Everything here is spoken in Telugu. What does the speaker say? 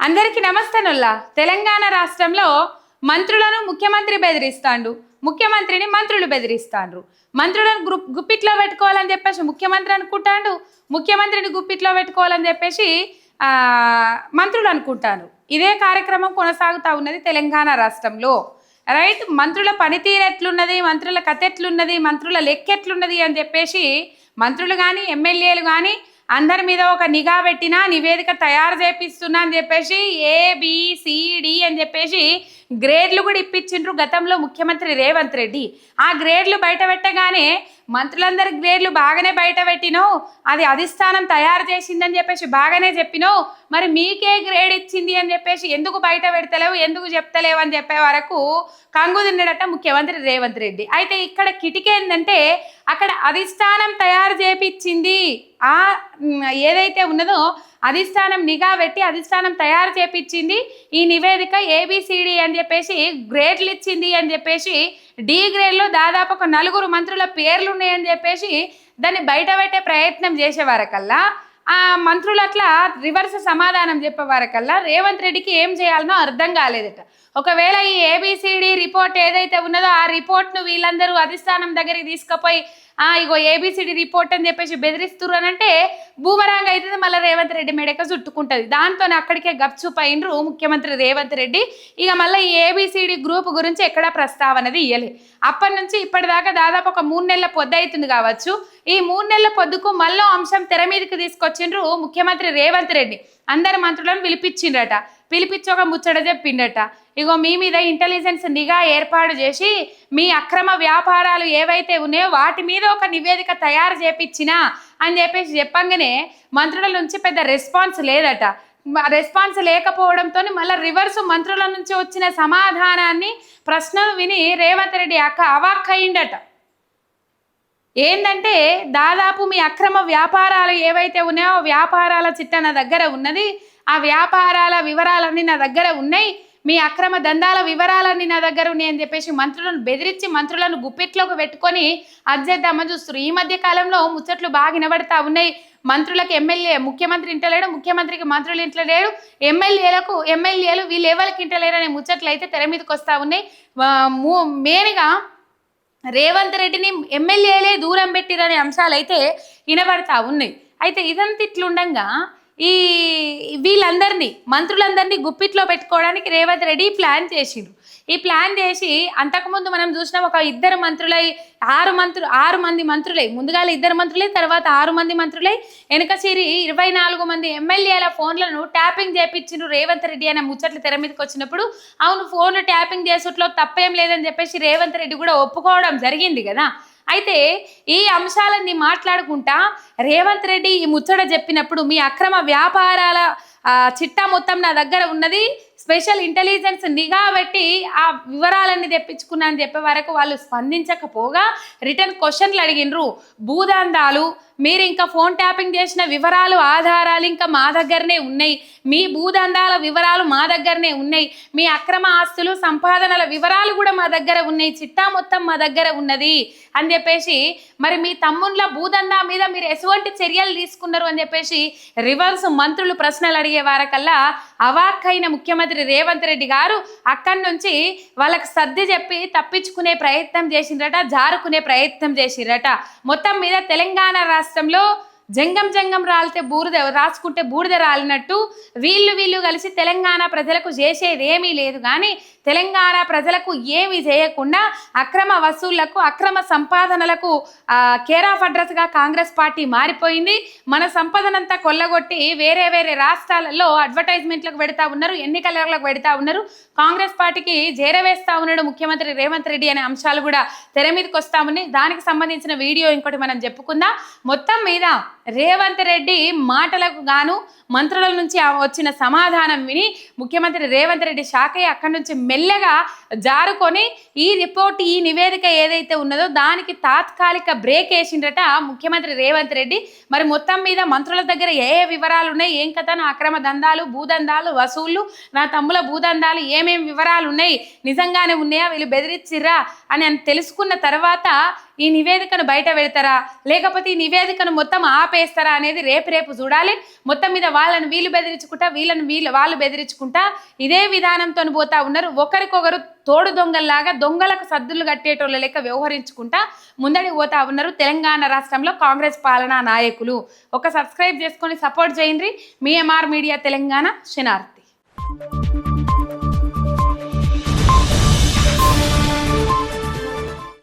అందరికీ నమస్తేనుల్లా. తెలంగాణ రాష్ట్రంలో మంత్రులను ముఖ్యమంత్రి బెదిరిస్తాండు, ముఖ్యమంత్రిని మంత్రులు బెదిరిస్తాండ్రు. మంత్రులను గుప్పిట్లో పెట్టుకోవాలని చెప్పేసి ముఖ్యమంత్రి అనుకుంటాడు, ముఖ్యమంత్రిని గుప్పిట్లో పెట్టుకోవాలని చెప్పేసి మంత్రులు అనుకుంటారు. ఇదే కార్యక్రమం కొనసాగుతూ ఉన్నది తెలంగాణ రాష్ట్రంలో. రైట్, మంత్రుల పనితీరు ఎట్లున్నది, మంత్రుల కథ ఎట్లున్నది, మంత్రుల లెక్క ఎట్లున్నది అని చెప్పేసి మంత్రులు కానీ ఎమ్మెల్యేలు కానీ అందరి మీద ఒక నిఘా పెట్టినా నివేదిక తయారు చేపిస్తున్నా అని చెప్పేసి ఏబిసిడి అని చెప్పేసి గ్రేడ్లు కూడా ఇప్పించిండ్రు గతంలో ముఖ్యమంత్రి రేవంత్ రెడ్డి. ఆ గ్రేడ్లు బయట పెట్టగానే మంత్రులందరి గ్రేడ్లు బాగానే బయట పెట్టినావు, అది అధిష్టానం తయారు చేసిందని చెప్పేసి బాగానే చెప్పినావు, మరి మీకే గ్రేడ్ ఇచ్చింది అని చెప్పేసి ఎందుకు బయట పెడతలేవు, ఎందుకు చెప్తలేవు అని చెప్పే వరకు కంగు తిన్నాడట ముఖ్యమంత్రి రేవంత్ రెడ్డి. అయితే ఇక్కడ కిటికీ ఏంటంటే అక్కడ అధిష్టానం తయారు చేపించింది, ఆ ఏదైతే ఉన్నదో అధిష్టానం నిఘా పెట్టి అధిష్టానం తయారు చేపించింది ఈ నివేదిక ఏబిసిడి అని చెప్పేసి గ్రేడ్లు ఇచ్చింది అని చెప్పేసి డి గ్రేడ్లో దాదాపు ఒక 4 మంత్రుల పేర్లు ఉన్నాయని చెప్పేసి దాన్ని బయట పెట్టే ప్రయత్నం చేసేవారకల్లా ఆ మంత్రులు అట్లా రివర్స్ సమాధానం చెప్పేవారకల్లా రేవంత్ రెడ్డికి ఏం చేయాలనో అర్థం కాలేదట. ఒకవేళ ఈ ఏబిసిడి రిపోర్ట్ ఏదైతే ఉన్నదో ఆ రిపోర్ట్ను వీళ్ళందరూ అధిష్టానం దగ్గరికి తీసుకుపోయి ఇగో ఏబిసిడి రిపోర్ట్ అని చెప్పేసి బెదిరిస్తున్నారు అని అంటే బూమరాంగ్ అవుతుంది, మళ్ళీ రేవంత్ రెడ్డి మెడక చుట్టుకుంటుంది. దాంతో అక్కడికే గప్చుపైనరు ముఖ్యమంత్రి రేవంత్ రెడ్డి. ఇక మళ్ళీ ఈ ఏబిసిడి గ్రూప్ గురించి ఎక్కడా ప్రస్తావనది ఇయ్యలే. అప్పటి నుంచి ఇప్పటిదాకా దాదాపు ఒక 3 నెలల పొద్దు అవుతుంది కావచ్చు. ఈ 3 నెలల పొద్దుకు మళ్ళీ అంశం తెర మీదకి తీసుకొచ్చిండ్రు ముఖ్యమంత్రి రేవంత్ రెడ్డి. అందరు మంత్రులను పిలిపించిండ్రట, పిలిపించి ఒక ముచ్చట చెప్పిండట. ఇగో మీ మీద ఇంటెలిజెన్స్ నిఘా ఏర్పాటు చేసి మీ అక్రమ వ్యాపారాలు ఏవైతే ఉన్నాయో వాటి మీద ఒక నివేదిక తయారు చేపించినా అని చెప్పేసి చెప్పంగానే మంత్రుల నుంచి పెద్ద రెస్పాన్స్ లేదట. రెస్పాన్స్ లేకపోవడంతో మళ్ళీ రివర్స్ మంత్రుల నుంచి వచ్చిన సమాధానాన్ని ప్రశ్నలు విని రేవంత్ రెడ్డి అవాక్కయిండట. ఏంటంటే దాదాపు మీ అక్రమ వ్యాపారాలు ఏవైతే ఉన్నాయో వ్యాపారాల చిట్టా నా దగ్గర ఉన్నది, ఆ వ్యాపారాల వివరాలన్నీ నా దగ్గర ఉన్నాయి, మీ అక్రమ దందాల వివరాలన్నీ నా దగ్గర ఉన్నాయి అని చెప్పేసి మంత్రులను బెదిరించి మంత్రులను గుప్పిట్లోకి పెట్టుకొని అజ్జేద్దామని చూస్తారు. ఈ మధ్య కాలంలో ముచ్చట్లు బాగా వినబడతా ఉన్నాయి. మంత్రులకు ఎమ్మెల్యే ముఖ్యమంత్రి ఇంటలేడు, ముఖ్యమంత్రికి మంత్రులు ఇంటలేడు, ఎమ్మెల్యేలు వీళ్ళు ఎవరికి ఇంటలేరు అనే ముచ్చట్లు అయితే తెర మీదకి వస్తూ ఉన్నాయి. మెయిన్గా రేవంత్ రెడ్డిని ఎమ్మెల్యేలే దూరం పెట్టిరనే అంశాలు అయితే వినబడతా ఉన్నాయి. అయితే ఇదంతా ఇట్లుండగా వీళ్ళందరినీ మంత్రులందరినీ గుప్పిట్లో పెట్టుకోవడానికి రేవంత్ రెడ్డి ప్లాన్ చేసిండ్రు. ఈ ప్లాన్ చేసి అంతకుముందు మనం చూసిన ఒక 2 మంత్రులై 6 మంది మంత్రులై, ముందుగా 2 మంత్రులై తర్వాత 6 మంది మంత్రులై వెనక సిరి 24 మంది ఎమ్మెల్యేల ఫోన్లను ట్యాపింగ్ చేపించిండ్రు రేవంత్ రెడ్డి అనే ముచ్చట్లు తెర మీదకి వచ్చినప్పుడు అవును ఫోన్లు ట్యాపింగ్ చేసుట్లో తప్పేం లేదని చెప్పేసి రేవంత్ రెడ్డి కూడా ఒప్పుకోవడం జరిగింది కదా. అయితే ఈ అంశాలన్నీ మాట్లాడుకుంటా రేవంత్ రెడ్డి ఈ ముచ్చట చెప్పినప్పుడు మీ అక్రమ వ్యాపారాల చిట్టా మొత్తం నా దగ్గర ఉన్నది, స్పెషల్ ఇంటెలిజెన్స్ నిఘా పెట్టి ఆ వివరాలన్నీ తెప్పించుకున్నా అని చెప్పే వరకు వాళ్ళు స్పందించకపోగా రిటర్న్ క్వశ్చన్లు అడిగినరు. భూదందాలు మీరు ఇంకా ఫోన్ ట్యాపింగ్ చేసిన వివరాలు ఆధారాలు ఇంకా మా దగ్గరనే ఉన్నాయి, మీ భూదందాల వివరాలు మా దగ్గరనే ఉన్నాయి, మీ అక్రమ ఆస్తులు సంపాదనల వివరాలు కూడా మా దగ్గర ఉన్నాయి, చిట్టా మొత్తం మా దగ్గర ఉన్నది అని చెప్పేసి మరి మీ తమ్ముళ్ళ భూదందా మీద మీరు ఎటువంటి చర్యలు తీసుకున్నారు అని చెప్పేసి రివర్స్ మంత్రులు ప్రశ్నలు అడిగే వారకల్లా అవాక్కైన ముఖ్యమంత్రి రేవంత్ రెడ్డి గారు అక్కడి నుంచి వాళ్ళకి సర్ది చెప్పి తప్పించుకునే ప్రయత్నం చేసిండ్రట, జారుకునే ప్రయత్నం చేసిండ్రట. మొత్తం మీద తెలంగాణ రాష్ట్రంలో జంగం రాసుకుంటే బూడిద రాలినట్టు వీళ్ళు కలిసి తెలంగాణ ప్రజలకు చేసేది ఏమీ లేదు. కానీ తెలంగాణ ప్రజలకు ఏమీ చేయకుండా అక్రమ వసూళ్లకు అక్రమ సంపాదనలకు కేర్ ఆఫ్ అడ్రస్గా కాంగ్రెస్ పార్టీ మారిపోయింది. మన సంపదనంతా కొల్లగొట్టి వేరే రాష్ట్రాలలో అడ్వర్టైజ్మెంట్లకు పెడతా ఉన్నారు, ఎన్నికలకు పెడతా ఉన్నారు, కాంగ్రెస్ పార్టీకి చేరవేస్తా ఉన్నాడు ముఖ్యమంత్రి రేవంత్ రెడ్డి అనే అంశాలు కూడా తెర మీదకి వస్తా ఉన్నాయి. దానికి సంబంధించిన వీడియో ఇంకోటి మనం చెప్పుకుందాం. మొత్తం మీద రేవంత్ రెడ్డి మాటలకు గాను మంత్రుల నుంచి వచ్చిన సమాధానం విని ముఖ్యమంత్రి రేవంత్ రెడ్డి షాక్ అయ్యి అక్కడి నుంచి మెల్లగా జారుకొని ఈ రిపోర్ట్ ఈ నివేదిక ఏదైతే ఉన్నదో దానికి తాత్కాలిక బ్రేక్ వేసిండ్రట ముఖ్యమంత్రి రేవంత్ రెడ్డి. మరి మొత్తం మీద మంత్రుల దగ్గర ఏ వివరాలు ఉన్నాయి, ఏం కథ, నా అక్రమ దందాలు భూదందాలు వసూళ్లు నా తమ్ముల భూదందాలు ఏమేమి వివరాలు ఉన్నాయి, నిజంగానే ఉన్నాయా, వీళ్ళు బెదిరిచ్చిర్రా అని తెలుసుకున్న తర్వాత ఈ నివేదికను బయట పెడతారా లేకపోతే ఈ నివేదికను మొత్తం ఆపేస్తారా అనేది రేపు చూడాలి. మొత్తం మీద వాళ్ళని వీళ్ళు బెదిరించుకుంటా వాళ్ళు బెదిరించుకుంటా ఇదే విధానంతో పోతా ఉన్నారు. ఒకరికొకరు తోడు దొంగల్లాగా దొంగలకు సద్దులు కట్టేటోళ్ళ లెక్క వ్యవహరించుకుంటా ముందడికి పోతా ఉన్నారు తెలంగాణ రాష్ట్రంలో కాంగ్రెస్ పాలనా నాయకులు. ఒక సబ్స్క్రైబ్ చేసుకొని సపోర్ట్ చేయండి. మీ ఎంఆర్ మీడియా తెలంగాణ శనార్థి.